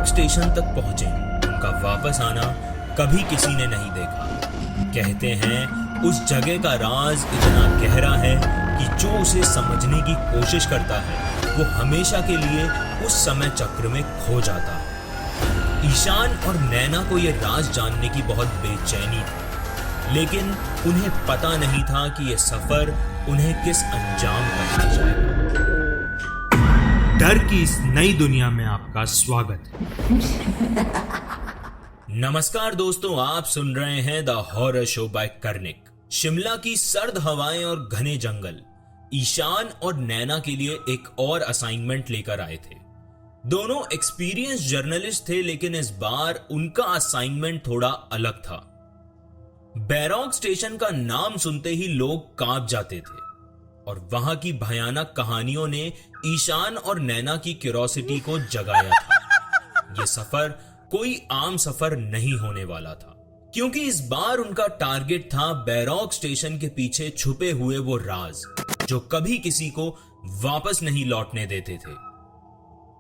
बैरॉक station तक पहुंचे, उनका वापस आना कभी किसी ने नहीं देखा। कहते हैं उस जगह का राज इतना गहरा है कि जो उसे समझने की कोशिश करता है वो हमेशा के लिए उस समय चक्र में खो जाता है। ईशान और नैना को यह राज जानने की बहुत बेचैनी थी, लेकिन उन्हें पता नहीं था कि यह सफर उन्हें किस अंजाम तक ले जाएगा। डर की इस नई दुनिया में आपका स्वागत है। नमस्कार दोस्तों, आप सुन रहे हैं the horror show by Karnik. Shimla की सर्द हवाएं और घने जंगल ईशान और नैना के लिए एक और असाइनमेंट लेकर आए थे। दोनों एक्सपीरियंस जर्नलिस्ट थे, लेकिन इस बार उनका असाइनमेंट थोड़ा अलग था। बैरॉक स्टेशन का नाम सुनते ही लोग कांप जाते थे और वहां की भयानक कहानियों ने ईशान और नैना की क्यूरोसिटी को जगाया था। यह सफर कोई आम सफर नहीं होने वाला था, क्योंकि इस बार उनका टारगेट था बैरॉक स्टेशन के पीछे छुपे हुए वो राज जो कभी किसी को वापस नहीं लौटने देते थे।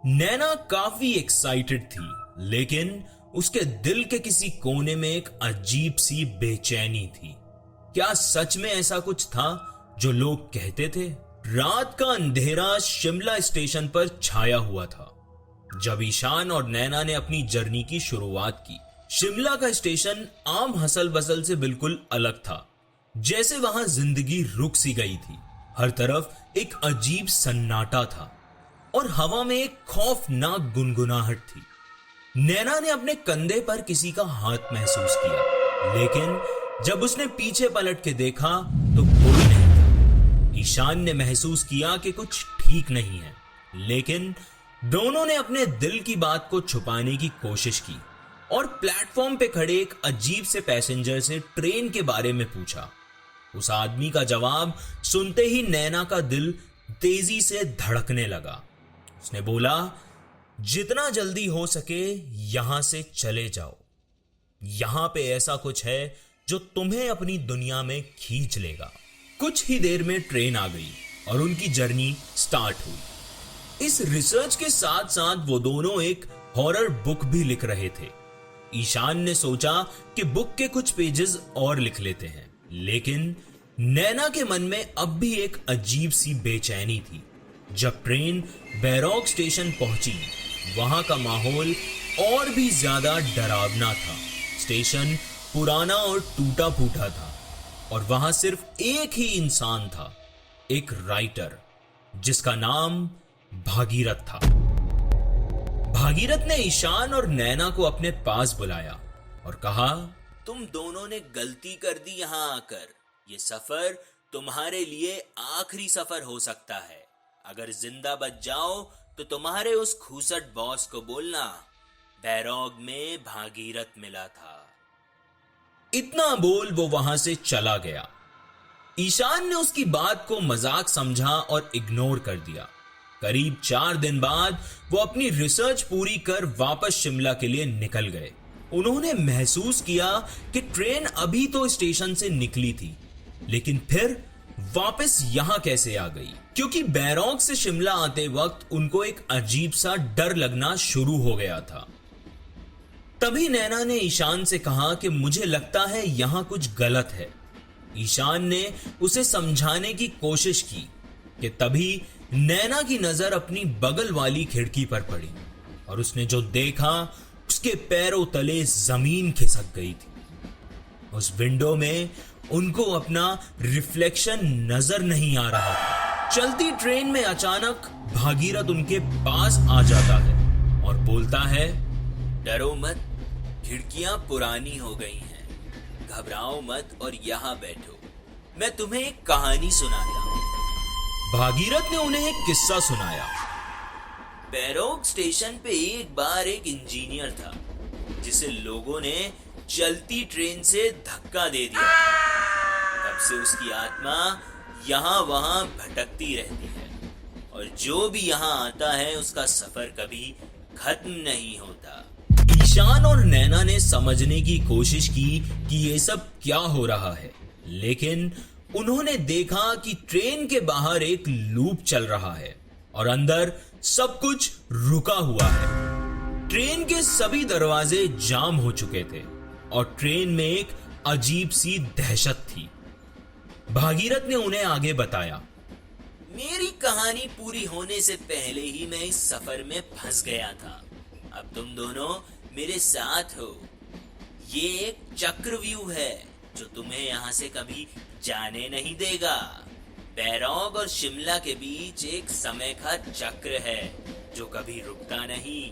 नैना काफी एक्साइटेड थी, लेकिन उसके दिल के किसी कोने में एक अजीब सी बेचैनी थी। क्या सच में ऐसा कुछ था जो लोग कहते थे? रात का अंधेरा शिमला स्टेशन पर छाया हुआ था जब ईशान और नैना ने अपनी जर्नी की शुरुआत की। शिमला का स्टेशन आम हसल बसल से बिल्कुल अलग था, जैसे वहां जिंदगी रुक सी गई थी। हर तरफ एक अजीब सन्नाटा था और हवा में एक खौफनाक गुनगुनाहट थी। नैना ने अपने कंधे पर किसी का हाथ महसूस किया, लेकिन जब उसने पीछे पलट के देखा तो कोई नहीं था। ईशान ने महसूस किया कि कुछ ठीक नहीं है, लेकिन दोनों ने अपने दिल की बात को छुपाने की कोशिश की और प्लेटफॉर्म पे खड़े एक अजीब से पैसेंजर से ट्रेन के बारे में पूछा। उस आदमी का जवाब सुनते ही नैना का दिल तेजी से धड़कने लगा। उसने बोला, जितना जल्दी हो सके यहां से चले जाओ। यहां पे ऐसा कुछ है जो तुम्हें अपनी दुनिया में खींच लेगा। कुछ ही देर में ट्रेन आ गई और उनकी जर्नी स्टार्ट हुई। इस रिसर्च के साथ साथ वो दोनों एक हॉरर बुक भी लिख रहे थे। ईशान ने सोचा कि बुक के कुछ पेजेस और लिख लेते हैं, लेकिन नैना के मन में अब भी एक अजीब सी बेचैनी थी। जब ट्रेन बैरॉक स्टेशन पहुंची, वहां का माहौल और भी ज्यादा डरावना था। स्टेशन पुराना और टूटा फूटा था और वहां सिर्फ एक ही इंसान था, एक राइटर जिसका नाम भागीरथ था। भागीरथ ने ईशान और नैना को अपने पास बुलाया और कहा, तुम दोनों ने गलती कर दी यहां आकर। ये सफर तुम्हारे लिए आखिरी सफर हो सकता है। अगर जिंदा बच जाओ तो तुम्हारे उस खूसट बॉस को बोलना बैरॉक में भागीरथ मिला था। इतना बोल वो वहां से चला गया। ईशान ने उसकी बात को मजाक समझा और इग्नोर कर दिया। करीब 4 दिन बाद वो अपनी रिसर्च पूरी कर वापस शिमला के लिए निकल गए। उन्होंने महसूस किया कि ट्रेन अभी तो स्टेशन से निकली थी, लेकिन फिर वापस यहां कैसे आ गई? क्योंकि बैरॉक से शिमला आते वक्त उनको एक अजीब सा डर लगना शुरू हो गया था। तभी नैना ने ईशान से कहा कि मुझे लगता है यहां कुछ गलत है। ईशान ने उसे समझाने की कोशिश की कि तभी नैना की नजर अपनी बगल वाली खिड़की पर पड़ी और उसने जो देखा उसके पैरों तले जमीन खिसक गई थी। उस विंडो में उनको अपना रिफ्लेक्शन नजर नहीं आ रहा था। चलती ट्रेन में अचानक भागीरथ उनके पास आ जाता है और बोलता है, डरो मत, खिड़कियां पुरानी हो गई हैं, घबराओ मत और यहां बैठो, मैं तुम्हें एक कहानी सुनाता हूं। भागीरथ ने उन्हें एक किस्सा सुनाया। बैरॉक स्टेशन पे एक बार एक इंजीनियर था जिसे लोगों ने चलती ट्रेन से धक्का दे दिया। तब से उसकी आत्मा यहाँ वहां भटकती रहती है और जो भी यहाँ आता है उसका सफर कभी खत्म नहीं होता। ईशान और नैना ने समझने की कोशिश की कि ये सब क्या हो रहा है, लेकिन उन्होंने देखा कि ट्रेन के बाहर एक लूप चल रहा है और अंदर सब कुछ रुका हुआ है। ट्रेन के सभी दरवाजे जाम हो चुके थे और ट्रेन में एक अजीब सी दहशत थी। भागीरथ ने उन्हें आगे बताया, मेरी कहानी पूरी होने से पहले ही मैं इस सफर में फंस गया था। अब तुम दोनों मेरे साथ हो। ये एक चक्रव्यूह है जो तुम्हें यहाँ से कभी जाने नहीं देगा। बैरॉग और शिमला के बीच एक समय का चक्र है जो कभी रुकता नहीं।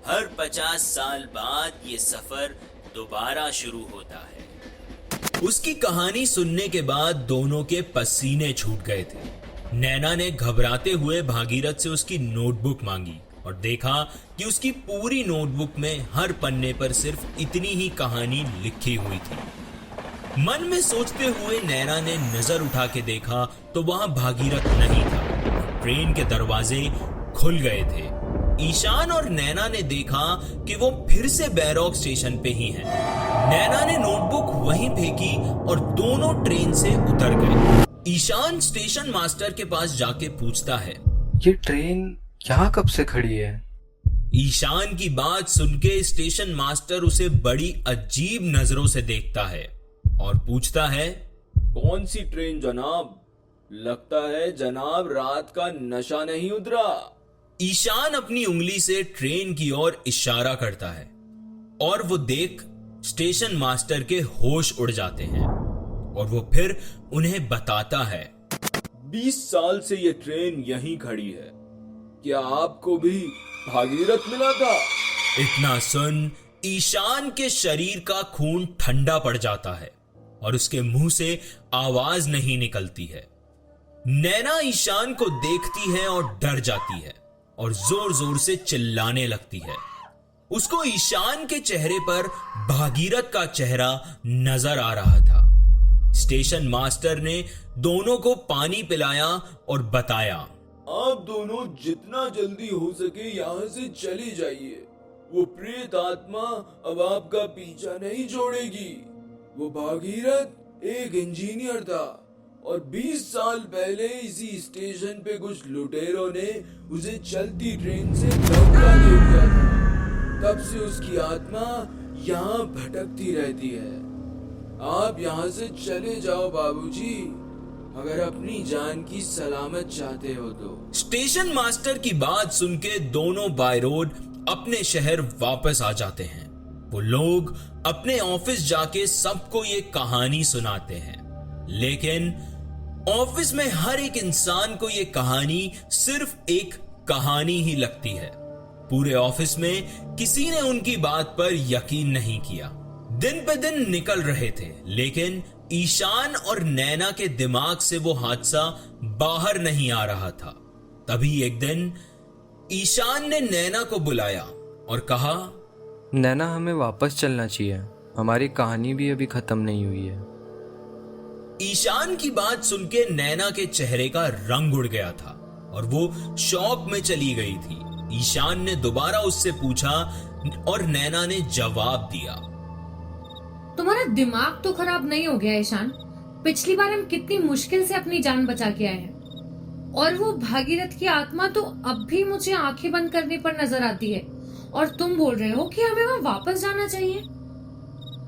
हर 50 साल बाद ये सफर दोबारा शुरू होता है। उसकी कहानी सुनने के बाद दोनों के पसीने छूट गए थे। नैना ने घबराते हुए भागीरथ से उसकी नोटबुक मांगी और देखा कि उसकी पूरी नोटबुक में हर पन्ने पर सिर्फ इतनी ही कहानी लिखी हुई थी। मन में सोचते हुए नैना ने नजर उठा के देखा तो वहां भागीरथ नहीं था। ट्रेन के दरवाजे खुल गए थे। ईशान और नैना ने देखा कि वो फिर से बैरॉक स्टेशन पे ही हैं। नैना ने नोटबुक वहीं फेंकी और दोनों ट्रेन से उतर गए। ईशान स्टेशन मास्टर के पास जाके पूछता है, ये ट्रेन यहाँ कब से खड़ी है? ईशान की बात सुन के स्टेशन मास्टर उसे बड़ी अजीब नजरों से देखता है और पूछता है, कौन सी ट्रेन जनाब? लगता है जनाब रात का नशा नहीं उतरा। ईशान अपनी उंगली से ट्रेन की ओर इशारा करता है और वो देख स्टेशन मास्टर के होश उड़ जाते हैं और वो फिर उन्हें बताता है, 20 साल से ये ट्रेन यहीं खड़ी है। क्या आपको भी भागीरथ मिला था? इतना सुन ईशान के शरीर का खून ठंडा पड़ जाता है और उसके मुंह से आवाज नहीं निकलती है। नैना ईशान को देखती है और डर जाती है और जोर जोर से चिल्लाने लगती है। उसको ईशान के चेहरे पर भागीरथ का चेहरा नजर आ रहा था। स्टेशन मास्टर ने दोनों को पानी पिलाया और बताया, आप दोनों जितना जल्दी हो सके यहाँ से चले जाइए। वो प्रेत आत्मा अब आपका पीछा नहीं छोड़ेगी। वो भागीरथ एक इंजीनियर था और 20 साल पहले इसी स्टेशन पे कुछ लुटेरों ने उसे चलती ट्रेन से धक्का दे दिया था। तब से उसकी आत्मा यहाँ भटकती रहती है। आप यहाँ से चले जाओ बाबूजी, अगर अपनी जान की सलामत चाहते हो तो। स्टेशन मास्टर की बात सुन के दोनों बाय रोड अपने शहर वापस आ जाते हैं। वो लोग अपने ऑफिस जाके सबको ये कहानी सुनाते हैं, लेकिन ऑफिस में हर एक इंसान को ये कहानी सिर्फ एक कहानी ही लगती है। पूरे ऑफिस में किसी ने उनकी बात पर यकीन नहीं किया। दिन पे दिन निकल रहे थे, लेकिन ईशान और नैना के दिमाग से वो हादसा बाहर नहीं आ रहा था। तभी एक दिन ईशान ने नैना को बुलाया और कहा, नैना, हमें वापस चलना चाहिए। हमारी कहानी भी अभी खत्म नहीं हुई है। ईशान की बात सुन के नैना के चेहरे का रंग उड़ गया था और वो शॉक में चली गई थी। ईशान ने दोबारा उससे पूछा और नैना ने जवाब दिया, तुम्हारा दिमाग तो खराब नहीं हो गया ईशान? पिछली बार हम कितनी मुश्किल से अपनी जान बचा के आए हैं और वो भागीरथ की आत्मा तो अब भी मुझे आंखें बंद करने पर नजर आती है और तुम बोल रहे हो कि हमें वहां वापस जाना चाहिए।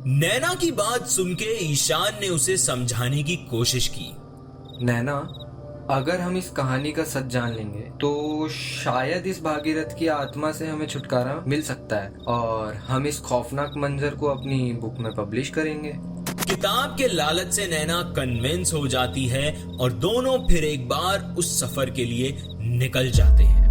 नैना की बात सुन के ईशान ने उसे समझाने की कोशिश की। नैना, अगर हम इस कहानी का सच जान लेंगे तो शायद इस भागीरथ की आत्मा से हमें छुटकारा मिल सकता है और हम इस खौफनाक मंजर को अपनी बुक में पब्लिश करेंगे। किताब के लालच से नैना कन्विंस हो जाती है और दोनों फिर एक बार उस सफर के लिए निकल जाते हैं।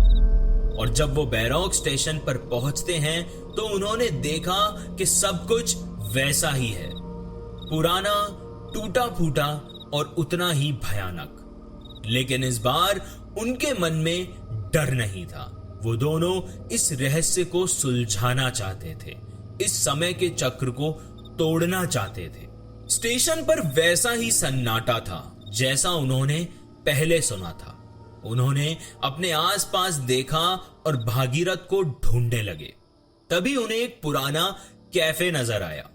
और जब वो बैरॉक स्टेशन पर पहुंचते हैं तो उन्होंने देखा कि सब कुछ वैसा ही है, पुराना, टूटा फूटा और उतना ही भयानक। लेकिन इस बार उनके मन में डर नहीं था। वो दोनों इस रहस्य को सुलझाना चाहते थे, इस समय के चक्र को तोड़ना चाहते थे। स्टेशन पर वैसा ही सन्नाटा था जैसा उन्होंने पहले सुना था। उन्होंने अपने आसपास देखा और भागीरथ को ढूंढने लगे। तभी उन्हें एक पुराना कैफे नजर आया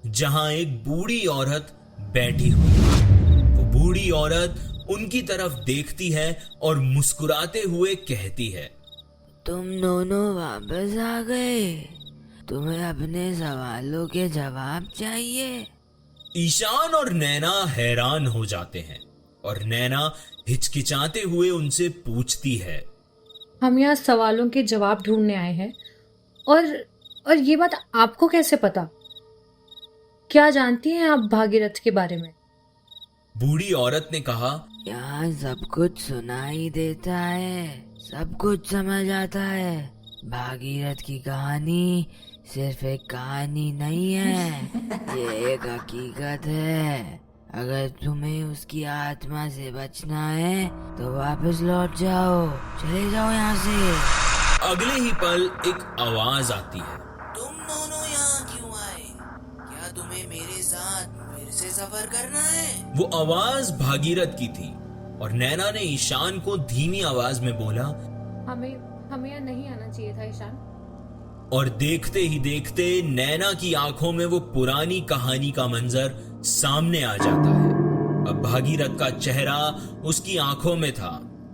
जहां एक बूढ़ी औरत बैठी हुई है। वो बूढ़ी औरत उनकी तरफ देखती है और मुस्कुराते हुए कहती है, तुम दोनों वापस आ गए। तुम्हें अपने सवालों के जवाब चाहिए? ईशान और नैना हैरान हो जाते हैं और नैना हिचकिचाते हुए उनसे पूछती है, हम यहाँ सवालों के जवाब ढूंढने आए हैं और ये बात आपको कैसे पता? क्या जानती हैं आप भागीरथ के बारे में? बूढ़ी औरत ने कहा, यहाँ सब कुछ सुनाई देता है, सब कुछ समझ आता है। भागीरथ की कहानी सिर्फ एक कहानी नहीं है, ये एक हकीकत है। अगर तुम्हें उसकी आत्मा से बचना है तो वापस लौट जाओ, चले जाओ यहाँ से। अगले ही पल एक आवाज आती है, तुम दोनों यहाँ क्यों आए? क्या तुम्हें मेरे साथ फिर से सफर करना है? वो आवाज भागीरथ की थी और नैना ने ईशान को धीमी आवाज में बोला, हमें यहाँ नहीं आना चाहिए था ईशान। और देखते ही देखते नैना की आंखों में वो पुरानी कहानी का मंजर सामने आ जाता है। अब भागीरथ का चेहरा उसकी आंखों में था,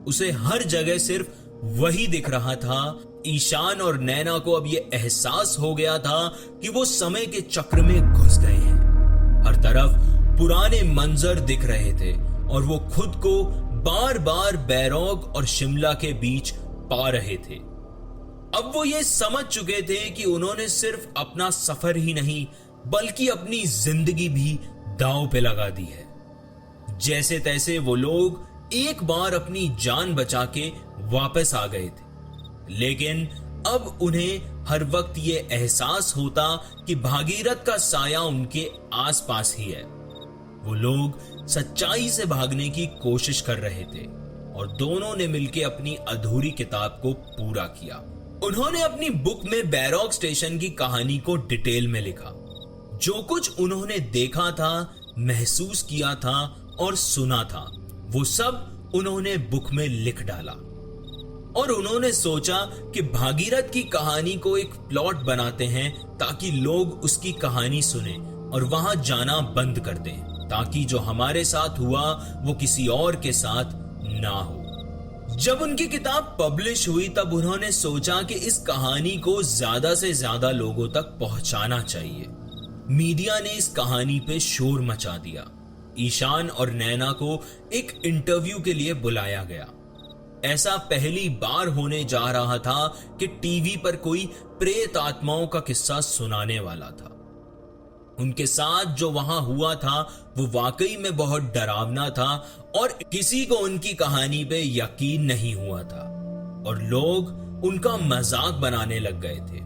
उसे हर जगह सिर्फ वही दिख रहा था। ईशान और नैना को अब ये एहसास हो गया था कि वो समय के चक्र में घुस गए हैं। हर तरफ पुराने मंजर दिख रहे थे और वो खुद को बार बार बैरोग और शिमला के बीच पा रहे थे। अब वो ये समझ चुके थे कि उन्होंने सिर्फ अपना सफर ही नहीं बल्कि अपनी जिंदगी भी दांव पे लगा दी है। जैसे तैसे वो लोग एक बार अपनी जान बचा के वापस आ गए थे, लेकिन अब उन्हें हर वक्त ये एहसास होता कि भागीरथ का साया उनके आसपास ही है। वो लोग सच्चाई से भागने की कोशिश कर रहे थे और दोनों ने मिलकर अपनी अधूरी किताब को पूरा किया। उन्होंने अपनी बुक में बैरोग स्टेशन की कहानी को डिटेल में लिखा। जो कुछ उन्होंने देखा था, महसूस किया था और सुना था, वो सब उन्होंने बुक में लिख डाला। और उन्होंने सोचा कि भागीरथ की कहानी को एक प्लॉट बनाते हैं ताकि लोग उसकी कहानी सुने और वहां जाना बंद कर दें, ताकि जो हमारे साथ हुआ वो किसी और के साथ ना हो। जब उनकी किताब पब्लिश हुई तब उन्होंने सोचा कि इस कहानी को ज्यादा से ज्यादा लोगों तक पहुंचाना चाहिए। मीडिया ने इस कहानी पे शोर मचा दिया। ईशान और नैना को एक इंटरव्यू के लिए बुलाया गया। ऐसा पहली बार होने जा रहा था कि टीवी पर कोई प्रेत आत्माओं का किस्सा सुनाने वाला था। उनके साथ जो वहां हुआ था वो वाकई में बहुत डरावना था और किसी को उनकी कहानी पे यकीन नहीं हुआ था और लोग उनका मजाक बनाने लग गए थे।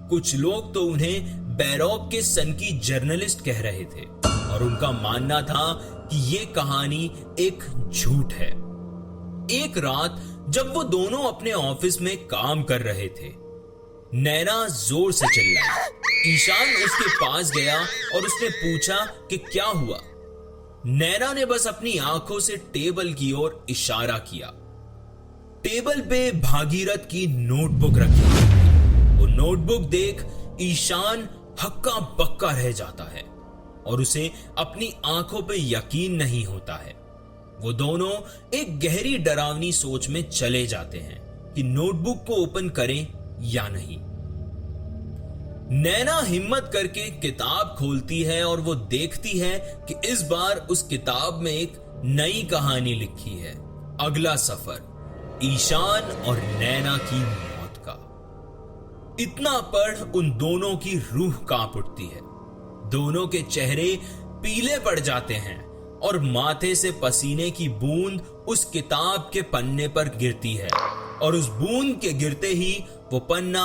कुछ लोग तो उन्हें बैरोग के सन की जर्नलिस्ट कह रहे थे और उनका मानना था कि ये कहानी एक झूठ है। एक रात जब वो दोनों अपने ऑफिस में काम कर रहे थे, नैना जोर से चिल्लाई। ईशान उसके पास गया और उसने पूछा कि क्या हुआ। नैना ने बस अपनी आंखों से टेबल की ओर इशारा किया। टेबल पे भागीरथ की नोटबुक रखी थी। वो नोटबुक देख ईशान हक्का बक्का रह जाता है और उसे अपनी आंखों पे यकीन नहीं होता है। वो दोनों एक गहरी डरावनी सोच में चले जाते हैं कि नोटबुक को ओपन करें या नहीं। नैना हिम्मत करके किताब खोलती है और वो देखती है कि इस बार उस किताब में एक नई कहानी लिखी है, अगला सफर, ईशान और नैना की मौत का। इतना पढ़ उन दोनों की रूह कांप उठती है। दोनों के चेहरे पीले पड़ जाते हैं और माथे से पसीने की बूंद उस किताब के पन्ने पर गिरती है और उस बूंद के गिरते ही वो पन्ना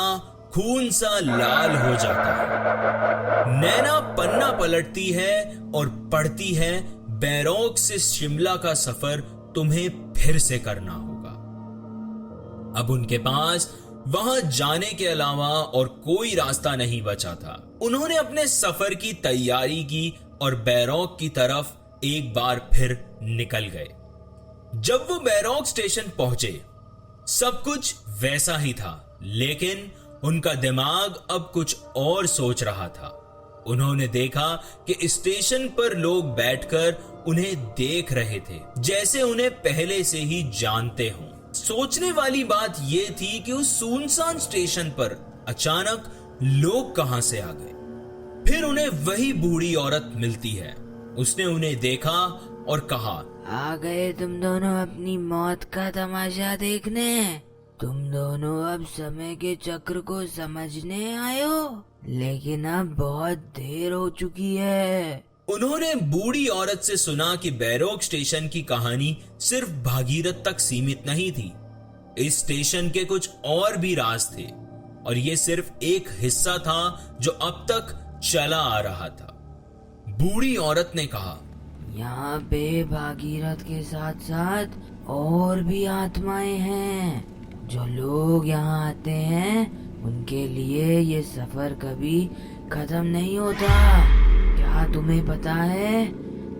खून सा लाल हो जाता है। नैना पन्ना पलटती है और पढ़ती है, बैरोग से शिमला का सफर तुम्हें फिर से करना होगा। अब उनके पास वहां जाने के अलावा और कोई रास्ता नहीं बचा था। उन्होंने अपने सफर की तैयारी की और बैरोग की तरफ एक बार फिर निकल गए। जब वो बैरोग स्टेशन पहुंचे, सब कुछ वैसा ही था, लेकिन उनका दिमाग अब कुछ और सोच रहा था। उन्होंने देखा कि स्टेशन पर लोग बैठकर उन्हें देख रहे थे, जैसे उन्हें पहले से ही जानते हों। सोचने वाली बात यह थी कि उस सुनसान स्टेशन पर अचानक लोग कहां से आ गए। फिर उन्हें वही बूढ़ी औरत मिलती है। उसने उन्हें देखा और कहा, आ गए तुम दोनों अपनी मौत का तमाशा देखने। तुम दोनों अब समय के चक्र को समझने आए हो, लेकिन अब बहुत देर हो चुकी है। उन्होंने बूढ़ी औरत से सुना कि बैरोक स्टेशन की कहानी सिर्फ भागीरथ तक सीमित नहीं थी। इस स्टेशन के कुछ और भी राज थे और ये सिर्फ एक हिस्सा था जो अब तक चला आ रहा था। बूढ़ी औरत ने कहा, यहाँ पे भागीरथ के साथ साथ और भी आत्माएं हैं। जो लोग यहाँ आते हैं उनके लिए ये सफर कभी खत्म नहीं होता। क्या तुम्हें पता है,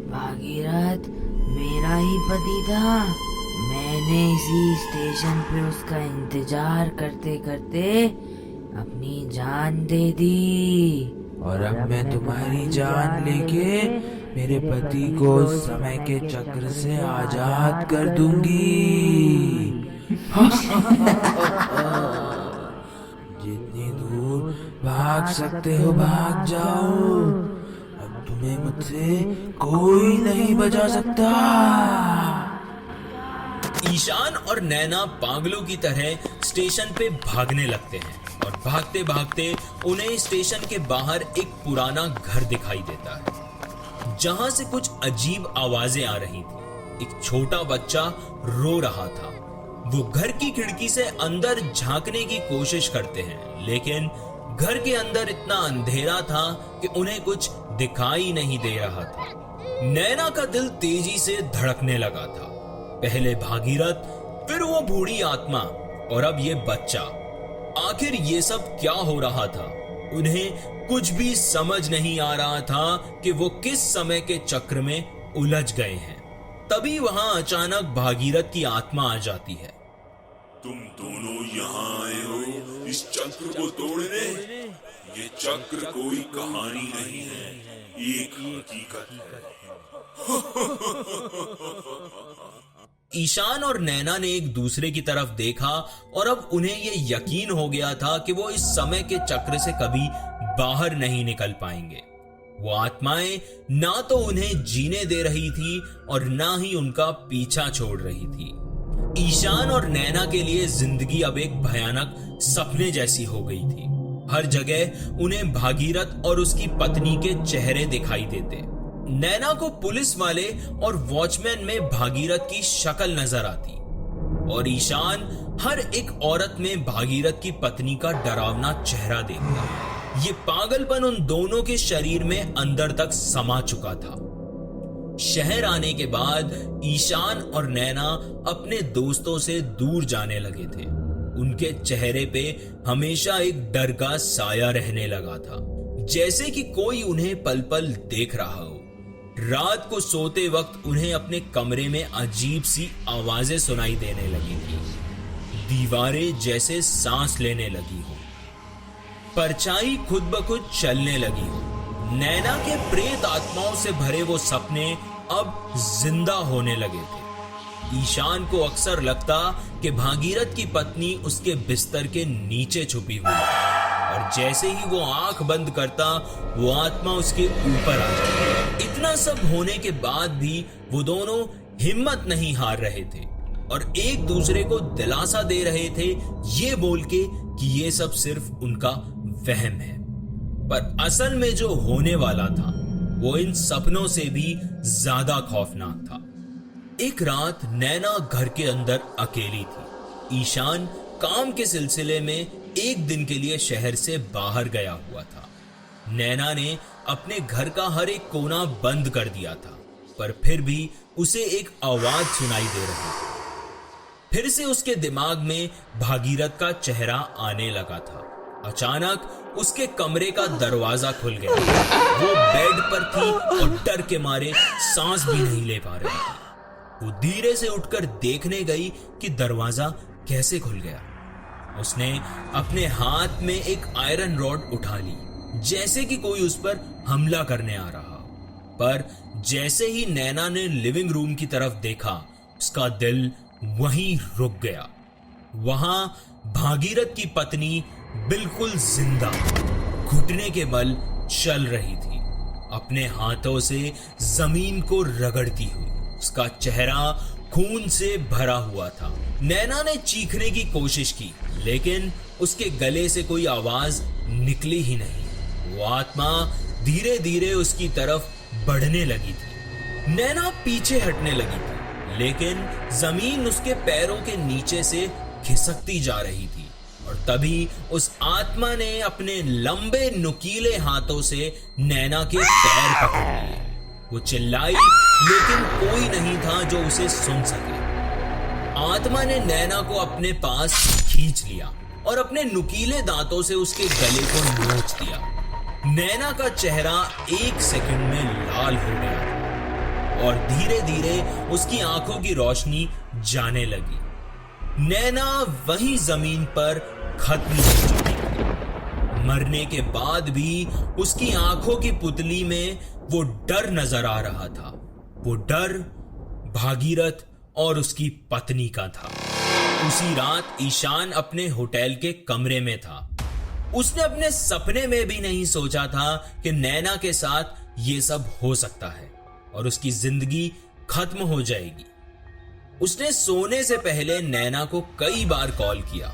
भागीरथ मेरा ही पति था। मैंने इसी स्टेशन पे उसका इंतजार करते करते अपनी जान दे दी। और अब मैं तुम्हारी जान लेके मेरे पति को समय के चक्र से आजाद कर दूंगी। जितनी दूर भाग सकते हो भाग जाओ। अब तुम्हें मुझसे कोई नहीं बचा सकता। ईशान और नैना पागलों की तरह स्टेशन पे भागने लगते हैं और भागते भागते उन्हें स्टेशन के बाहर एक पुराना घर दिखाई देता है, जहां से कुछ अजीब आवाजें आ रही थी। एक छोटा बच्चा रो रहा था। वो घर की खिड़की से अंदर झांकने की कोशिश करते हैं, लेकिन घर के अंदर इतना अंधेरा था कि उन्हें कुछ दिखाई नहीं दे रहा था। नैना का दिल तेजी से धड़कने लगा था। पहले भागीरथ, फिर वो बूढ़ी आत्मा और अब ये बच्चा। आखिर ये सब क्या हो रहा था? उन्हें कुछ भी समझ नहीं आ रहा था कि वो किस समय के चक्र में उलझ गए हैं। तभी वहां अचानक भागीरथ की आत्मा आ जाती है। तुम दोनों यहाँ आए हो इस चक्र को तोड़ने। ये चक्र कोई कहानी नहीं है, एक हकीकत है। ईशान और नैना ने एक दूसरे की तरफ देखा और अब उन्हें यह यकीन हो गया था कि वो इस समय के चक्र से कभी बाहर नहीं निकल पाएंगे। वो आत्माएं ना तो उन्हें जीने दे रही थी और ना ही उनका पीछा छोड़ रही थी। ईशान और नैना के लिए जिंदगी अब एक भयानक सपने जैसी हो गई थी। हर जगह उन्हें भागीरथ और उसकी पत्नी के चेहरे दिखाई देते। नैना को पुलिस वाले और वॉचमैन में भागीरथ की शक्ल नजर आती और ईशान हर एक औरत में भागीरथ की पत्नी का डरावना चेहरा देखता। ये पागलपन उन दोनों के शरीर में अंदर तक समा चुका था। शहर आने के बाद ईशान और नैना अपने दोस्तों से दूर जाने लगे थे। उनके चेहरे पे हमेशा एक डर का साया रहने लगा था, जैसे कि कोई उन्हें पल पल देख रहा हो। रात को सोते वक्त उन्हें अपने कमरे में अजीब सी आवाजें सुनाई देने लगी थी। दीवारें जैसे सांस लेने लगी हो, परछाई खुद ब खुद चलने लगी हो। नैना के प्रेत आत्माओं से भरे वो सपने अब जिंदा होने लगे थे। ईशान को अक्सर लगता कि भागीरथ की पत्नी उसके बिस्तर के नीचे छुपी हुई है और जैसे ही वो आंख बंद करता वो आत्मा उसके ऊपर आ जाती। इतना सब होने के बाद भी वो दोनों हिम्मत नहीं हार रहे थे और एक दूसरे को दिलासा दे रहे थे, ये बोल के कि ये सब सिर्फ उनका वहम है। पर असल में जो होने वाला था वो इन सपनों से भी ज्यादा खौफनाक था। एक रात नैना घर के अंदर अकेली थी। ईशान काम के सिलसिले में एक दिन के लिए शहर से बाहर गया हुआ था। नैना ने अपने घर का हर एक कोना बंद कर दिया था, पर फिर भी उसे एक आवाज सुनाई दे रही थी। फिर से उसके दिमाग में भागीरथ का चेहरा आने लगा था। अचानक उसके कमरे का दरवाजा खुल गया। वो बेड पर थी और डर के मारे सांस भी नहीं ले पा रही थी। वो धीरे से उठकर देखने गई कि दरवाजा कैसे खुल गया। उसने अपने हाथ में एक आयरन रॉड उठा ली, जैसे कि कोई उस पर हमला करने आ रहा। पर जैसे ही नैना ने लिविंग रूम की तरफ देखा, उसका दिल वहीं रुक गया। वहां भागीरथ की पत्नी बिल्कुल जिंदा घुटने के बल चल रही थी, अपने हाथों से जमीन को रगड़ती हुई। उसका चेहरा खून से भरा हुआ था। नैना ने चीखने की कोशिश की, लेकिन उसके गले से कोई आवाज निकली ही नहीं। वो आत्मा धीरे धीरे उसकी तरफ बढ़ने लगी थी। नैना पीछे हटने लगी थी, लेकिन जमीन उसके पैरों के नीचे से खिसकती जा रही थी। और तभी उस आत्मा ने अपने लंबे नुकीले हाथों से नैना के पैर पकड़ लिए। वो चिल्लाई, लेकिन कोई नहीं था जो उसे सुन सके। आत्मा ने नैना को अपने पास खींच लिया और अपने नुकीले दांतों से उसके गले को नोच दिया। नैना का चेहरा 1 सेकंड में लाल हो गया और धीरे धीरे उसकी आंखों की रोशनी जाने लगी। नैना वहीं जमीन पर खत्म हो चुकी थी। मरने के बाद भी उसकी आंखों की पुतली में वो डर नजर आ रहा था। वो डर भागीरथ और उसकी पत्नी का था। उसी रात ईशान अपने होटल के कमरे में था। उसने अपने सपने में भी नहीं सोचा था कि नैना के साथ ये सब हो सकता है और उसकी जिंदगी खत्म हो जाएगी। उसने सोने से पहले नैना को कई बार कॉल किया,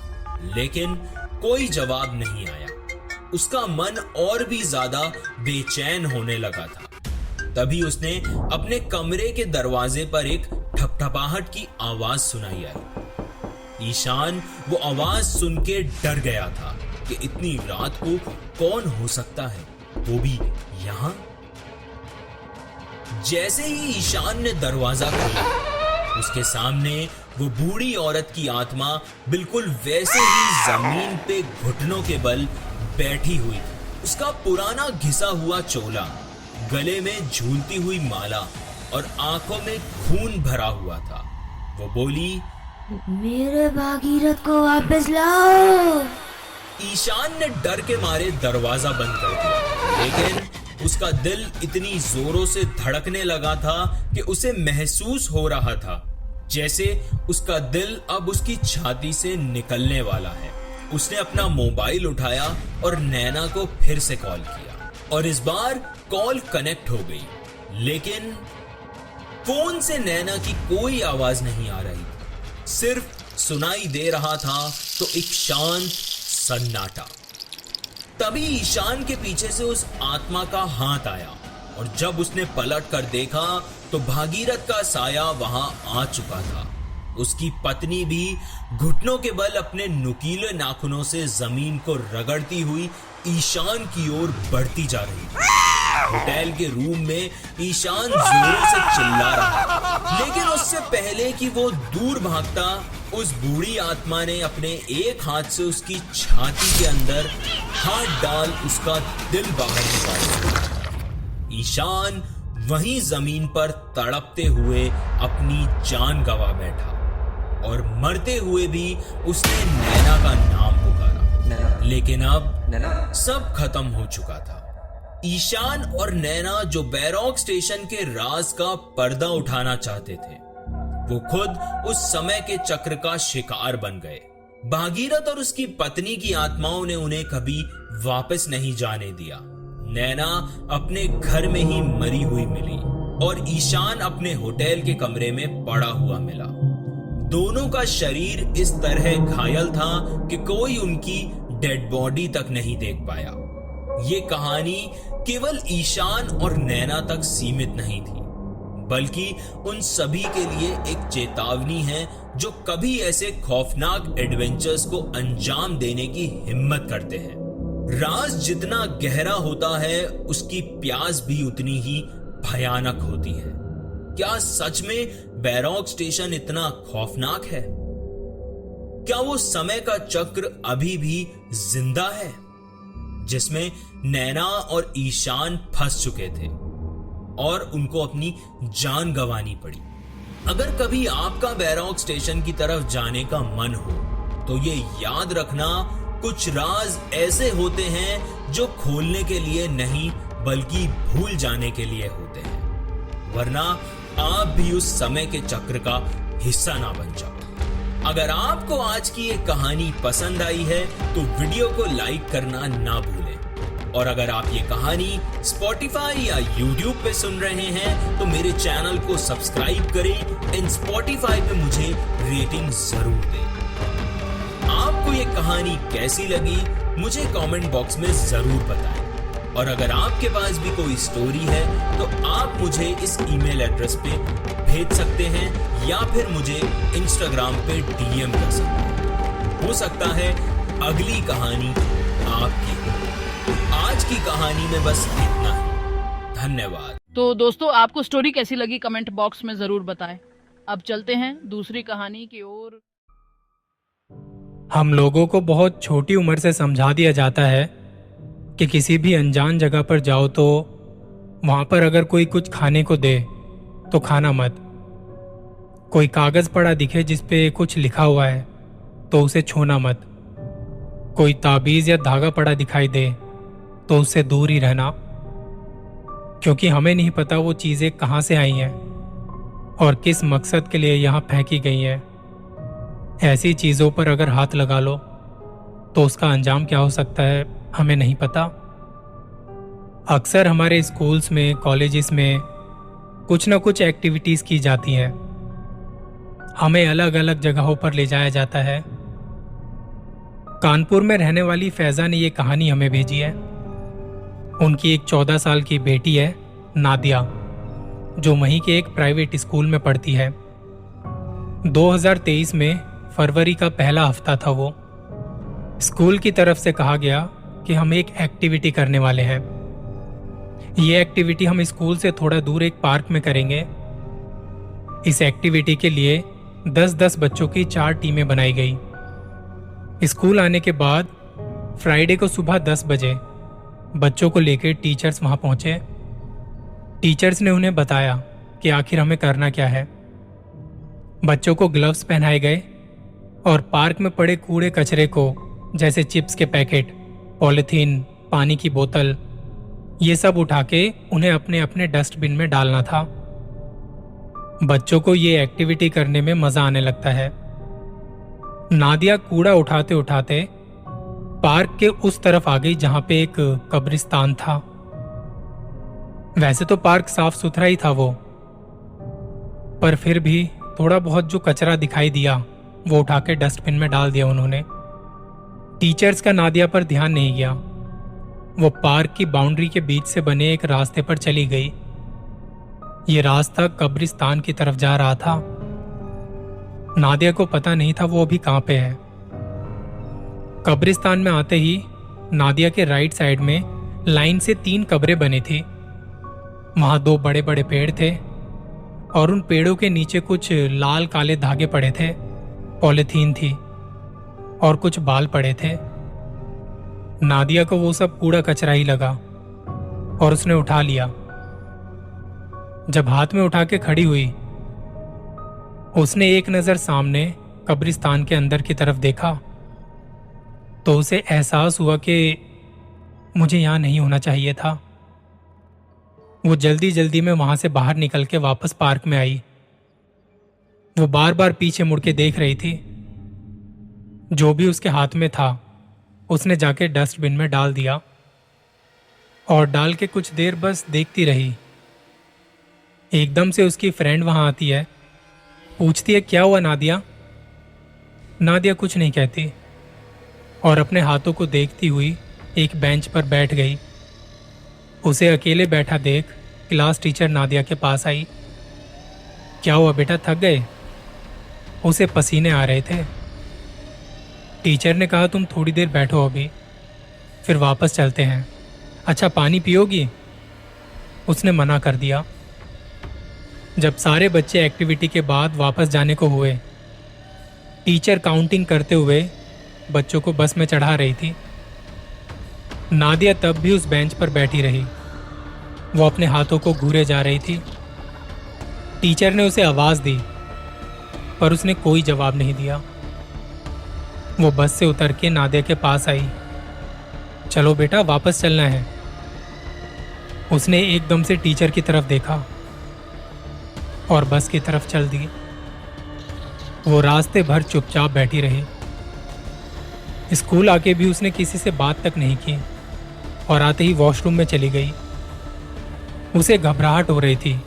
लेकिन कोई जवाब नहीं आया। उसका मन और भी ज्यादा बेचैन होने लगा था। तभी उसने अपने कमरे के दरवाजे पर एक ठपठपाहट की आवाज सुनाई आई। ईशान वो आवाज सुन के डर गया था कि इतनी रात को कौन हो सकता है, वो भी यहां। जैसे ही ईशान ने दरवाजा खोला, उसके सामने वो बूढ़ी औरत की आत्मा बिल्कुल वैसे ही जमीन पे घुटनों के बल बैठी हुई थी। उसका पुराना घिसा हुआ चोला, गले में झूलती हुई माला और आंखों में खून भरा हुआ था। वो बोली, मेरे भागीरथ को वापस लाओ। ईशान ने डर के मारे दरवाजा बंद कर दिया, लेकिन उसका दिल इतनी जोरों से धड़कने लगा था कि उसे महसूस हो रहा था जैसे उसका दिल अब उसकी छाती से निकलने वाला है। उसने अपना मोबाइल उठाया और नैना को फिर से कॉल किया और इस बार कॉल कनेक्ट हो गई, लेकिन फोन से नैना की कोई आवाज नहीं आ रही। सिर्फ सुनाई दे रहा था तो एक शांत सन्नाटा। तभी ईशान के पीछे से उस आत्मा का हाथ आया और जब उसने पलट कर देखा तो भागीरथ का साया वहां आ चुका था। उसकी पत्नी भी घुटनों के बल अपने नुकीले नाखूनों से जमीन को रगड़ती हुई ईशान की ओर बढ़ती जा रही थी। होटल के रूम में ईशान जोरों से चिल्ला रहा था, लेकिन उससे पहले कि वो दूर भागता, उस बूढ़ी आत्मा ने अपने एक हाथ से उसकी छाती के अंदर हाथ डाल उसका दिल बाहर निकाला। ईशान वहीं जमीन पर तड़पते हुए अपनी जान गंवा बैठा और मरते हुए भी उसने नैना का नाम पुकारा, लेकिन अब सब खत्म हो चुका था। ईशान और नैना जो बैरॉक स्टेशन के राज का पर्दा उठाना चाहते थे, वो खुद उस समय के चक्र का शिकार बन गए। भागीरथ और उसकी पत्नी की आत्माओं ने उन्हें कभी वापस नहीं जाने दिया। नैना अपने घर में ही मरी हुई मिली और ईशान अपने होटल के कमरे में पड़ा हुआ मिला। दोनों का शरीर इस तरह घायल था कि कोई उनकी डेड बॉडी तक नहीं देख पाया। ये कहानी केवल ईशान और नैना तक सीमित नहीं थी, बल्कि उन सभी के लिए एक चेतावनी है जो कभी ऐसे खौफनाक एडवेंचर्स को अंजाम देने की हिम्मत करते हैं। राज जितना गहरा होता है, उसकी प्यास भी उतनी ही भयानक होती है। क्या सच में बैरॉक स्टेशन इतना खौफनाक है? क्या वो समय का चक्र अभी भी जिंदा है जिसमें नैना और ईशान फंस चुके थे और उनको अपनी जान गंवानी पड़ी? अगर कभी आपका बैरॉक स्टेशन की तरफ जाने का मन हो तो ये याद रखना, कुछ राज ऐसे होते हैं जो खोलने के लिए नहीं बल्कि भूल जाने के लिए होते हैं, वरना आप भी उस समय के चक्र का हिस्सा ना बन जाओ। अगर आपको आज की ये कहानी पसंद आई है तो वीडियो को लाइक करना ना भूलें। और अगर आप ये कहानी Spotify या YouTube पे सुन रहे हैं तो मेरे चैनल को सब्सक्राइब करें एंड Spotify पे मुझे रेटिंग जरूर दें। आपको ये कहानी कैसी लगी मुझे कमेंट बॉक्स में जरूर बताएं। और अगर आपके पास भी कोई स्टोरी है तो आप मुझे इस ईमेल एड्रेस पे भेज सकते हैं या फिर मुझे Instagram पे DM कर सकते हैं। हो सकता है अगली कहानी आपकी हो। आज की कहानी में बस इतना ही। धन्यवाद। तो दोस्तों, आपको स्टोरी कैसी लगी कमेंट बॉक्स में ज़रूर बताएं। अब चलते हैं दूसरी कहानी की ओर। हम लोगों को बहुत छोटी उम्र से समझा दिया जाता है कि किसी भी अनजान जगह पर जाओ तो वहां पर अगर कोई कुछ खाने को दे तो खाना मत। कोई कागज पड़ा दिखे जिस पे कुछ लिखा हुआ है तो उसे छूना मत। कोई ताबीज या धागा पड़ा दिखाई दे तो उससे दूर ही रहना, क्योंकि हमें नहीं पता वो चीजें कहां से आई हैं और किस मकसद के लिए यहां फेंकी गई हैं। ऐसी चीजों पर अगर हाथ लगा लो तो उसका अंजाम क्या हो सकता है हमें नहीं पता। अक्सर हमारे स्कूल्स में, कॉलेजेस में कुछ ना कुछ एक्टिविटीज की जाती हैं। हमें अलग अलग जगहों पर ले जाया जाता है। कानपुर में रहने वाली फैजा ने ये कहानी हमें भेजी है। उनकी एक 14 साल की बेटी है नादिया, जो वहीं के एक प्राइवेट स्कूल में पढ़ती है। 2023 में फरवरी का पहला हफ्ता था। वो स्कूल की तरफ से कहा गया कि हम एक एक्टिविटी करने वाले हैं। ये एक्टिविटी हम स्कूल से थोड़ा दूर एक पार्क में करेंगे। इस एक्टिविटी के लिए 10-10 बच्चों की 4 टीमें बनाई गई। स्कूल आने के बाद फ्राइडे को सुबह 10 बजे बच्चों को लेकर टीचर्स वहां पहुंचे। टीचर्स ने उन्हें बताया कि आखिर हमें करना क्या है। बच्चों को ग्लव्स पहनाए गए और पार्क में पड़े कूड़े कचरे को, जैसे चिप्स के पैकेट, पॉलिथीन, पानी की बोतल, ये सब उठा के उन्हें अपने अपने डस्टबिन में डालना था। बच्चों को ये एक्टिविटी करने में मजा आने लगता है। नादिया कूड़ा उठाते उठाते पार्क के उस तरफ आ गई जहां पे एक कब्रिस्तान था। वैसे तो पार्क साफ सुथरा ही था वो, पर फिर भी थोड़ा बहुत जो कचरा दिखाई दिया वो उठा के डस्टबिन में डाल दिया उन्होंने। टीचर्स का नादिया पर ध्यान नहीं गया। वो पार्क की बाउंड्री के बीच से बने एक रास्ते पर चली गई। ये रास्ता कब्रिस्तान की तरफ जा रहा था। नादिया को पता नहीं था वो अभी कहां पे है। कब्रिस्तान में आते ही नादिया के राइट साइड में लाइन से 3 कब्रें बनी थी। वहां 2 बड़े बड़े पेड़ थे और उन पेड़ों के नीचे कुछ लाल काले धागे पड़े थे, पॉलिथीन थी और कुछ बाल पड़े थे। नादिया को वो सब कूड़ा कचरा ही लगा और उसने उठा लिया। जब हाथ में उठा के खड़ी हुई, उसने एक नजर सामने कब्रिस्तान के अंदर की तरफ देखा तो उसे एहसास हुआ कि मुझे यहां नहीं होना चाहिए था। वो जल्दी जल्दी में वहां से बाहर निकल के वापस पार्क में आई। वो बार बार पीछे मुड़ के देख रही थी। जो भी उसके हाथ में था उसने जाके डस्टबिन में डाल दिया और डाल के कुछ देर बस देखती रही। एकदम से उसकी फ्रेंड वहां आती है, पूछती है क्या हुआ नादिया। नादिया कुछ नहीं कहती और अपने हाथों को देखती हुई एक बेंच पर बैठ गई। उसे अकेले बैठा देख क्लास टीचर नादिया के पास आई। क्या हुआ बेटा, थक गए? उसे पसीने आ रहे थे। टीचर ने कहा तुम थोड़ी देर बैठो अभी, फिर वापस चलते हैं। अच्छा पानी पियोगी? उसने मना कर दिया। जब सारे बच्चे एक्टिविटी के बाद वापस जाने को हुए, टीचर काउंटिंग करते हुए बच्चों को बस में चढ़ा रही थी। नादिया तब भी उस बेंच पर बैठी रही। वो अपने हाथों को घूरे जा रही थी। टीचर ने उसे आवाज दी पर उसने कोई जवाब नहीं दिया। वो बस से उतर के नादिया के पास आई। चलो बेटा वापस चलना है। उसने एकदम से टीचर की तरफ देखा और बस की तरफ चल दी। वो रास्ते भर चुपचाप बैठी रही। स्कूल आके भी उसने किसी से बात तक नहीं की और आते ही वॉशरूम में चली गई। उसे घबराहट हो रही थी,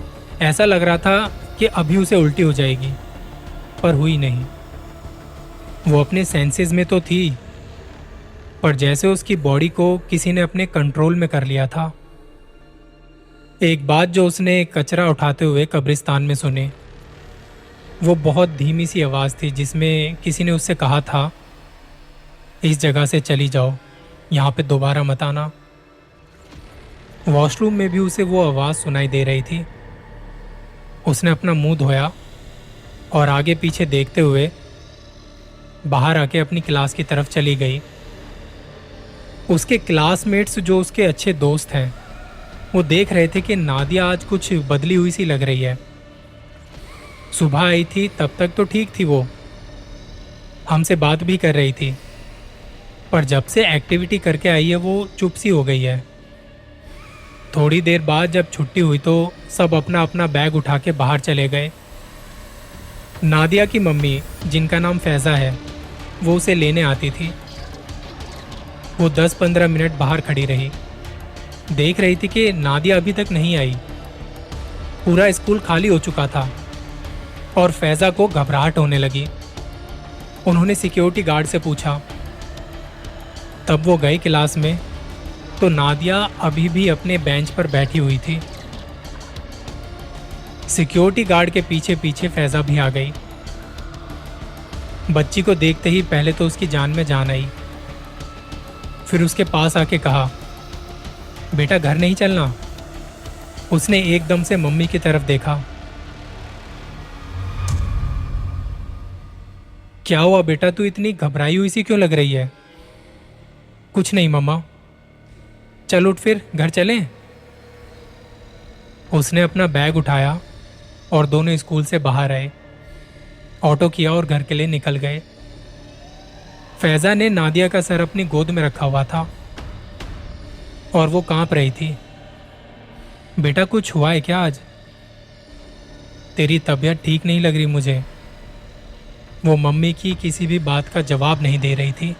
ऐसा लग रहा था कि अभी उसे उल्टी हो जाएगी, पर हुई नहीं। वो अपने सेंसेस में तो थी, पर जैसे उसकी बॉडी को किसी ने अपने कंट्रोल में कर लिया था। एक बात जो उसने कचरा उठाते हुए कब्रिस्तान में सुनी, वो बहुत धीमी सी आवाज़ थी जिसमें किसी ने उससे कहा था, इस जगह से चली जाओ, यहाँ पे दोबारा मत आना। वॉशरूम में भी उसे वो आवाज़ सुनाई दे रही थी। उसने अपना मुंह धोया और आगे पीछे देखते हुए बाहर आके अपनी क्लास की तरफ चली गई। उसके क्लासमेट्स जो उसके अच्छे दोस्त हैं, वो देख रहे थे कि नादिया आज कुछ बदली हुई सी लग रही है। सुबह आई थी तब तक तो ठीक थी, वो हमसे बात भी कर रही थी, पर जब से एक्टिविटी करके आई है वो चुप सी हो गई है। थोड़ी देर बाद जब छुट्टी हुई तो सब अपना अपना बैग उठा के बाहर चले गए। नादिया की मम्मी, जिनका नाम फैज़ा है, वो उसे लेने आती थी। वो 10-15 मिनट बाहर खड़ी रही, देख रही थी कि नादिया अभी तक नहीं आई। पूरा स्कूल खाली हो चुका था और फैज़ा को घबराहट होने लगी। उन्होंने सिक्योरिटी गार्ड से पूछा। तब वो गए क्लास में तो नादिया अभी भी अपने बेंच पर बैठी हुई थी। सिक्योरिटी गार्ड के पीछे पीछे फैज़ा भी आ गई। बच्ची को देखते ही पहले तो उसकी जान में जान आई, फिर उसके पास आके कहा, बेटा घर नहीं चलना। उसने एकदम से मम्मी की तरफ देखा। क्या हुआ बेटा, तू इतनी घबराई हुई सी क्यों लग रही है? कुछ नहीं मम्मा। चल उठ फिर घर चलें। उसने अपना बैग उठाया और दोनों स्कूल से बाहर आए, ऑटो किया और घर के लिए निकल गए। फैज़ा ने नादिया का सर अपनी गोद में रखा हुआ था और वो कांप रही थी। बेटा कुछ हुआ है क्या आज? तेरी तबीयत ठीक नहीं लग रही मुझे। वो मम्मी की किसी भी बात का जवाब नहीं दे रही थी।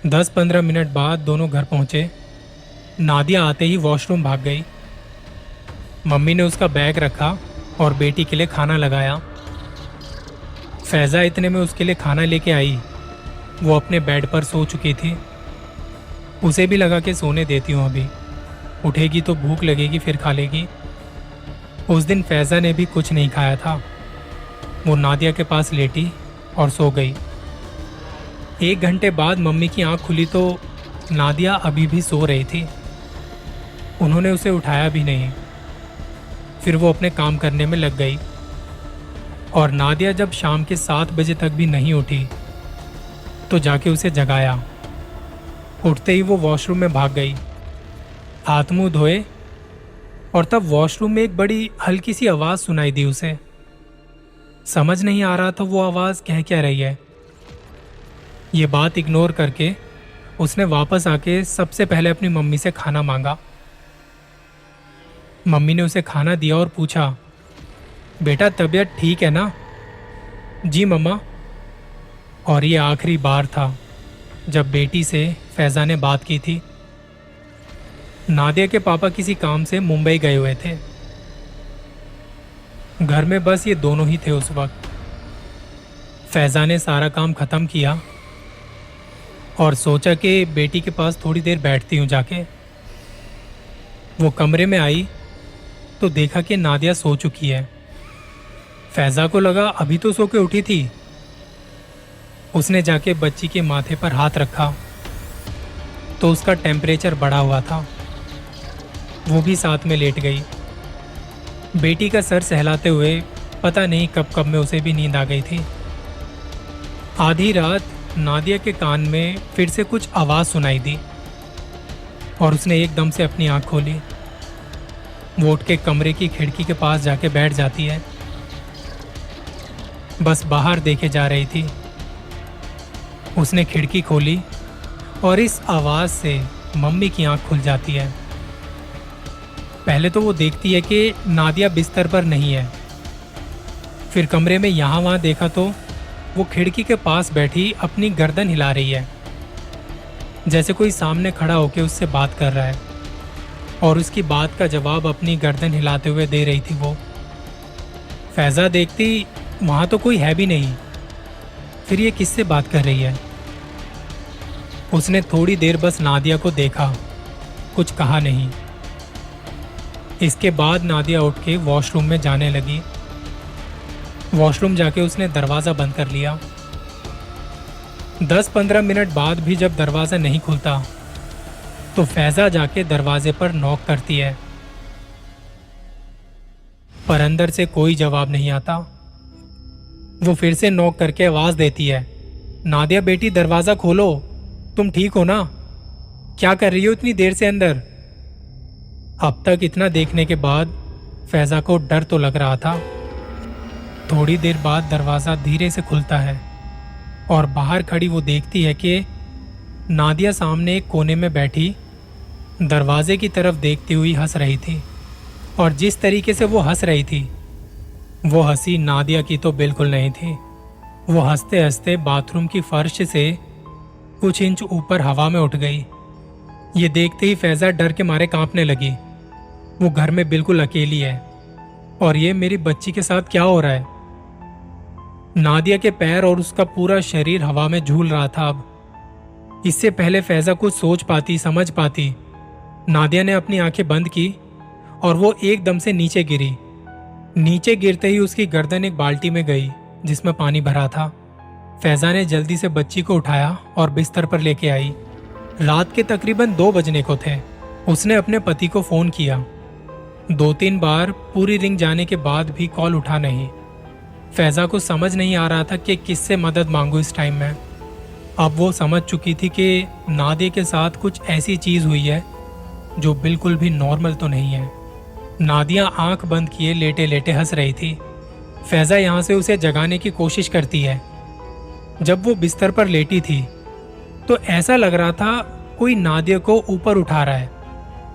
10-15 मिनट बाद दोनों घर पहुंचे। नादिया आते ही वॉशरूम भाग गई। मम्मी ने उसका बैग रखा और बेटी के लिए खाना लगाया। फैज़ा इतने में उसके लिए खाना लेके आई। वो अपने बेड पर सो चुकी थी। उसे भी लगा कि सोने देती हूँ, अभी उठेगी तो भूख लगेगी, फिर खा लेगी। उस दिन फैज़ा ने भी कुछ नहीं खाया था। वो नादिया के पास लेटी और सो गई। 1 घंटे बाद मम्मी की आंख खुली तो नादिया अभी भी सो रही थी। उन्होंने उसे उठाया भी नहीं। फिर वो अपने काम करने में लग गई और नादिया जब शाम के 7 बजे तक भी नहीं उठी तो जाके उसे जगाया। उठते ही वो वॉशरूम में भाग गई, हाथ मुंह धोए और तब वॉशरूम में एक बड़ी हल्की सी आवाज़ सुनाई दी उसे। समझ नहीं आ रहा था वो आवाज़ कह क्या रही है। ये बात इग्नोर करके उसने वापस आके सबसे पहले अपनी मम्मी से खाना मांगा। मम्मी ने उसे खाना दिया और पूछा, बेटा तबीयत ठीक है ना? जी मम्मा। और ये आखिरी बार था जब बेटी से फैज़ा ने बात की थी। नादिया के पापा किसी काम से मुंबई गए हुए थे। घर में बस ये दोनों ही थे उस वक्त। फैज़ा ने सारा काम ख़त्म किया और सोचा कि बेटी के पास थोड़ी देर बैठती हूँ जाके। वो कमरे में आई तो देखा कि नादिया सो चुकी है। फैज़ा को लगा अभी तो सो के उठी थी। उसने जाके बच्ची के माथे पर हाथ रखा तो उसका टेम्परेचर बढ़ा हुआ था। वो भी साथ में लेट गई। बेटी का सर सहलाते हुए पता नहीं कब कब में उसे भी नींद आ गई थी। आधी रात नादिया के कान में फिर से कुछ आवाज़ सुनाई दी और उसने एकदम से अपनी आंख खोली। वो उठ के कमरे की खिड़की के पास जाके बैठ जाती है। बस बाहर देखे जा रही थी। उसने खिड़की खोली और इस आवाज़ से मम्मी की आंख खुल जाती है। पहले तो वो देखती है कि नादिया बिस्तर पर नहीं है। फिर कमरे में यहाँ वहाँ देखा तो वो खिड़की के पास बैठी अपनी गर्दन हिला रही है, जैसे कोई सामने खड़ा होकर उससे बात कर रहा है, और उसकी बात का जवाब अपनी गर्दन हिलाते हुए दे रही थी वो। फैज़ा देखती वहाँ तो कोई है भी नहीं, फिर ये किससे बात कर रही है। उसने थोड़ी देर बस नादिया को देखा, कुछ कहा नहीं। इसके बाद नादिया उठ के वॉशरूम में जाने लगी। वॉशरूम जाके उसने दरवाज़ा बंद कर लिया। 10-15 मिनट बाद भी जब दरवाज़ा नहीं खुलता तो फैज़ा जाके दरवाजे पर नॉक करती है, पर अंदर से कोई जवाब नहीं आता। वो फिर से नॉक करके आवाज़ देती है, नादिया बेटी दरवाज़ा खोलो, तुम ठीक हो ना? क्या कर रही हो इतनी देर से अंदर? अब तक इतना देखने के बाद फैज़ा को डर तो लग रहा था। थोड़ी देर बाद दरवाज़ा धीरे से खुलता है और बाहर खड़ी वो देखती है कि नादिया सामने एक कोने में बैठी दरवाजे की तरफ देखती हुई हंस रही थी, और जिस तरीके से वो हंस रही थी वो हंसी नादिया की तो बिल्कुल नहीं थी। वो हंसते हंसते बाथरूम की फर्श से कुछ इंच ऊपर हवा में उठ गई। ये देखते ही फैज़ा डर के मारे कांपने लगी। वो घर में बिल्कुल अकेली है और ये मेरी बच्ची के साथ क्या हो रहा है? नादिया के पैर और उसका पूरा शरीर हवा में झूल रहा था। अब इससे पहले फैज़ा कुछ सोच पाती, समझ पाती, नादिया ने अपनी आंखें बंद की और वो एकदम से नीचे गिरी। नीचे गिरते ही उसकी गर्दन एक बाल्टी में गई जिसमें पानी भरा था। फैज़ा ने जल्दी से बच्ची को उठाया और बिस्तर पर लेके आई। रात के तकरीबन 2 बजने को थे। उसने अपने पति को फ़ोन किया। 2-3 बार पूरी रिंग जाने के बाद भी कॉल उठा नहीं। फैज़ा को समझ नहीं आ रहा था कि किससे मदद मांगूं इस टाइम में। अब वो समझ चुकी थी कि नादिया के साथ कुछ ऐसी चीज़ हुई है जो बिल्कुल भी नॉर्मल तो नहीं है। नादिया आंख बंद किए लेटे लेटे हंस रही थी। फैज़ा यहाँ से उसे जगाने की कोशिश करती है। जब वो बिस्तर पर लेटी थी तो ऐसा लग रहा था कोई नादिया को ऊपर उठा रहा है।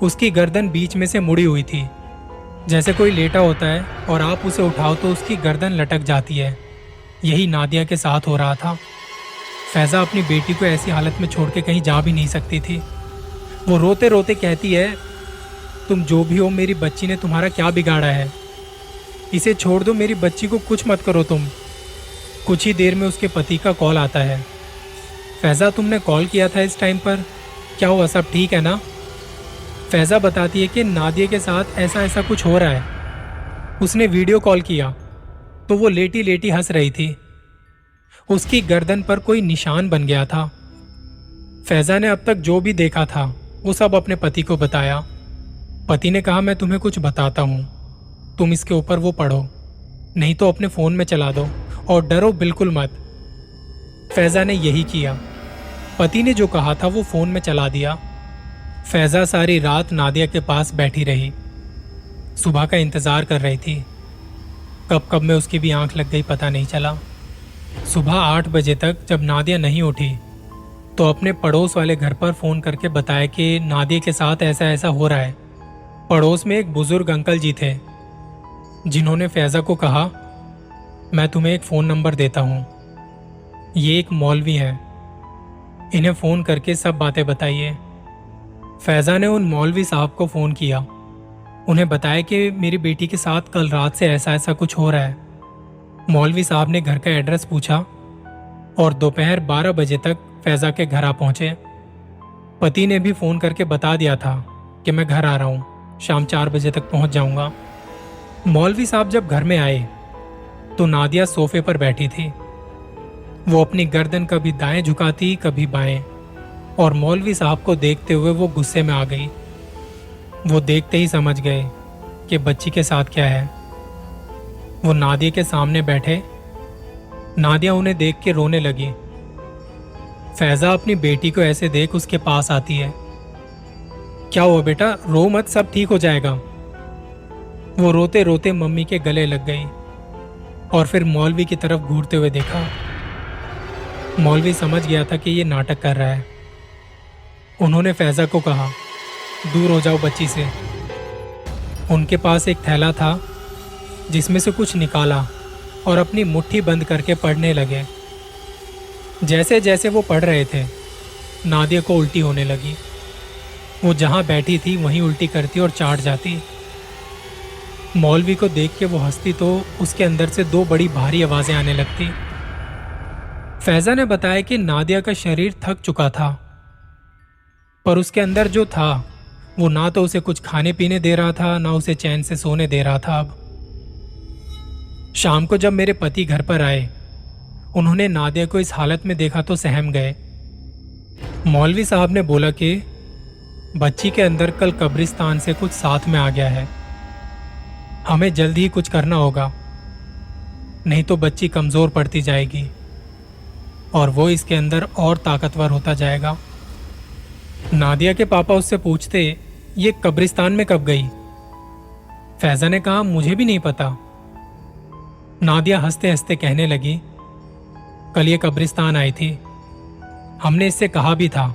उसकी गर्दन बीच में से मुड़ी हुई थी, जैसे कोई लेटा होता है और आप उसे उठाओ तो उसकी गर्दन लटक जाती है। यही नादिया के साथ हो रहा था। फैज़ा अपनी बेटी को ऐसी हालत में छोड़ के कहीं जा भी नहीं सकती थी। वो रोते रोते कहती है, तुम जो भी हो, मेरी बच्ची ने तुम्हारा क्या बिगाड़ा है? इसे छोड़ दो, मेरी बच्ची को कुछ मत करो तुम। कुछ ही देर में उसके पति का कॉल आता है। फैज़ा, तुमने कॉल किया था इस टाइम पर, क्या हुआ, सब ठीक है ना? फैज़ा बताती है कि नादिया के साथ ऐसा ऐसा कुछ हो रहा है। उसने वीडियो कॉल किया तो वो लेटी लेटी हंस रही थी। उसकी गर्दन पर कोई निशान बन गया था। फैज़ा ने अब तक जो भी देखा था वो सब अपने पति को बताया। पति ने कहा, मैं तुम्हें कुछ बताता हूँ, तुम इसके ऊपर वो पढ़ो, नहीं तो अपने फ़ोन में चला दो और डरो बिल्कुल मत। फैज़ा ने यही किया। पति ने जो कहा था वो फ़ोन में चला दिया। फैज़ा सारी रात नादिया के पास बैठी रही। सुबह का इंतज़ार कर रही थी। कब कब में उसकी भी आंख लग गई पता नहीं चला। सुबह 8 बजे तक जब नादिया नहीं उठी तो अपने पड़ोस वाले घर पर फ़ोन करके बताया कि नादिया के साथ ऐसा ऐसा हो रहा है। पड़ोस में एक बुज़ुर्ग अंकल जी थे जिन्होंने फैज़ा को कहा, मैं तुम्हें एक फ़ोन नंबर देता हूँ, ये एक मौलवी हैं, इन्हें फ़ोन करके सब बातें बताइए। फैज़ा ने उन मौलवी साहब को फ़ोन किया। उन्हें बताया कि मेरी बेटी के साथ कल रात से ऐसा ऐसा कुछ हो रहा है। मौलवी साहब ने घर का एड्रेस पूछा और दोपहर 12 बजे तक फैज़ा के घर आ पहुँचे। पति ने भी फ़ोन करके बता दिया था कि मैं घर आ रहा हूँ, शाम 4 बजे तक पहुँच जाऊँगा। मौलवी साहब जब घर में आए तो नादिया सोफे पर बैठी थी। वो अपनी गर्दन कभी दाएं झुकाती कभी बाएं, और मौलवी साहब को देखते हुए वो गुस्से में आ गई। वो देखते ही समझ गए कि बच्ची के साथ क्या है। वो नादिया के सामने बैठे। नादिया उन्हें देख के रोने लगी। फैज़ा अपनी बेटी को ऐसे देख उसके पास आती है। क्या हुआ बेटा, रो मत, सब ठीक हो जाएगा। वो रोते रोते मम्मी के गले लग गई और फिर मौलवी की तरफ घूरते हुए देखा। मौलवी समझ गया था कि ये नाटक कर रहा है। उन्होंने फैज़ा को कहा, दूर हो जाओ बच्ची से। उनके पास एक थैला था जिसमें से कुछ निकाला और अपनी मुट्ठी बंद करके पढ़ने लगे। जैसे जैसे वो पढ़ रहे थे, नादिया को उल्टी होने लगी। वो जहाँ बैठी थी वहीं उल्टी करती और चाट जाती। मौलवी को देख के वो हंसती तो उसके अंदर से 2 बड़ी भारी आवाज़ें आने लगती। फैज़ा ने बताया कि नादिया का शरीर थक चुका था, पर उसके अंदर जो था वो ना तो उसे कुछ खाने पीने दे रहा था, ना उसे चैन से सोने दे रहा था। अब शाम को जब मेरे पति घर पर आए, उन्होंने नादिया को इस हालत में देखा तो सहम गए। मौलवी साहब ने बोला कि बच्ची के अंदर कल कब्रिस्तान से कुछ साथ में आ गया है, हमें जल्दी ही कुछ करना होगा, नहीं तो बच्ची कमज़ोर पड़ती जाएगी और वो इसके अंदर और ताकतवर होता जाएगा। नादिया के पापा उससे पूछते, ये कब्रिस्तान में कब गई? फैज़ा ने कहा, मुझे भी नहीं पता। नादिया हंसते हंसते कहने लगी, कल ये कब्रिस्तान आई थी, हमने इससे कहा भी था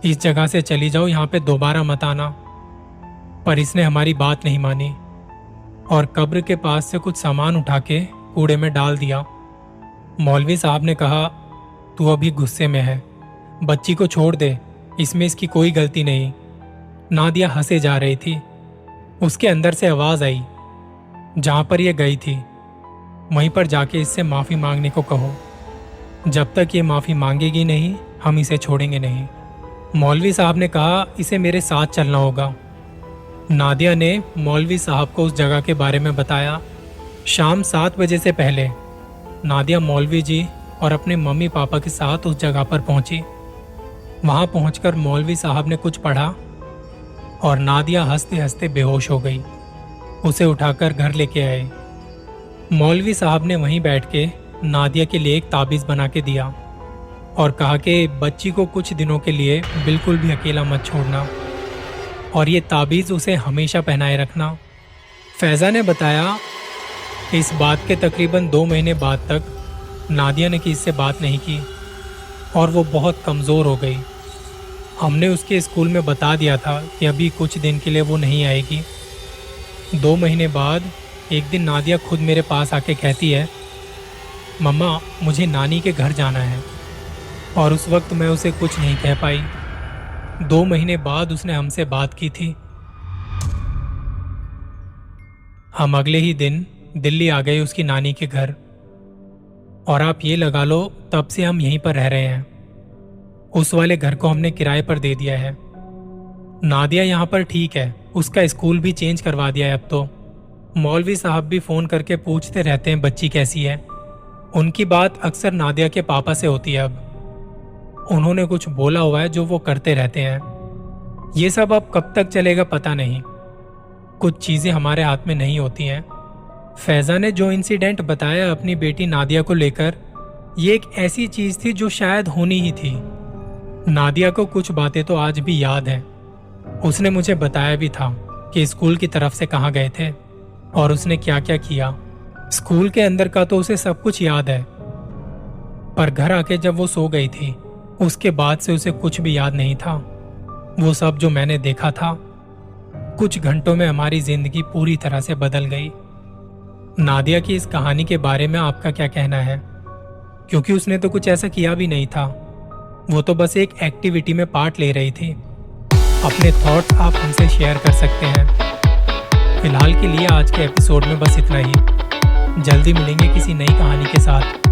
इस जगह से चली जाओ, यहाँ पे दोबारा मत आना, पर इसने हमारी बात नहीं मानी और कब्र के पास से कुछ सामान उठा के कूड़े में डाल दिया। मौलवी साहब ने कहा, तू अभी गुस्से में है, बच्ची को छोड़ दे, इसमें इसकी कोई गलती नहीं। नादिया हंसे जा रही थी। उसके अंदर से आवाज़ आई, जहाँ पर यह गई थी वहीं पर जाके इससे माफ़ी मांगने को कहो, जब तक ये माफ़ी मांगेगी नहीं हम इसे छोड़ेंगे नहीं। मौलवी साहब ने कहा, इसे मेरे साथ चलना होगा। नादिया ने मौलवी साहब को उस जगह के बारे में बताया। शाम 7 बजे से पहले नादिया मौलवी जी और अपने मम्मी पापा के साथ उस जगह पर पहुंची। वहां पहुंचकर मौलवी साहब ने कुछ पढ़ा और नादिया हंसते हंसते बेहोश हो गई। उसे उठाकर घर लेके आए। मौलवी साहब ने वहीं बैठ के नादिया के लिए एक ताबीज़ बना के दिया और कहा कि बच्ची को कुछ दिनों के लिए बिल्कुल भी अकेला मत छोड़ना और ये ताबीज़ उसे हमेशा पहनाए रखना। फैज़ा ने बताया, इस बात के तकरीबन 2 महीने बाद तक नादिया ने किसी से बात नहीं की और वो बहुत कमज़ोर हो गई। हमने उसके स्कूल में बता दिया था कि अभी कुछ दिन के लिए वो नहीं आएगी। 2 महीने बाद एक दिन नादिया खुद मेरे पास आके कहती है, मम्मा मुझे नानी के घर जाना है, और उस वक्त मैं उसे कुछ नहीं कह पाई। 2 महीने बाद उसने हमसे बात की थी। हम अगले ही दिन दिल्ली आ गए उसकी नानी के घर, और आप ये लगा लो तब से हम यहीं पर रह रहे हैं। उस वाले घर को हमने किराए पर दे दिया है। नादिया यहाँ पर ठीक है, उसका स्कूल भी चेंज करवा दिया है अब तो। मौलवी साहब भी फ़ोन करके पूछते रहते हैं बच्ची कैसी है। उनकी बात अक्सर नादिया के पापा से होती है। अब उन्होंने कुछ बोला हुआ है जो वो करते रहते हैं। ये सब अब कब तक चलेगा पता नहीं, कुछ चीज़ें हमारे हाथ में नहीं होती हैं। फैज़ा ने जो इंसिडेंट बताया अपनी बेटी नादिया को लेकर, ये एक ऐसी चीज़ थी जो शायद होनी ही थी। नादिया को कुछ बातें तो आज भी याद हैं। उसने मुझे बताया भी था कि स्कूल की तरफ से कहाँ गए थे और उसने क्या क्या किया। स्कूल के अंदर का तो उसे सब कुछ याद है, पर घर आके जब वो सो गई थी उसके बाद से उसे कुछ भी याद नहीं था। वो सब जो मैंने देखा था, कुछ घंटों में हमारी जिंदगी पूरी तरह से बदल गई। नादिया की इस कहानी के बारे में आपका क्या कहना है? क्योंकि उसने तो कुछ ऐसा किया भी नहीं था, वो तो बस एक एक्टिविटी में पार्ट ले रही थी। अपने थॉट्स आप हमसे शेयर कर सकते हैं। फिलहाल के लिए आज के एपिसोड में बस इतना ही। जल्दी मिलेंगे किसी नई कहानी के साथ।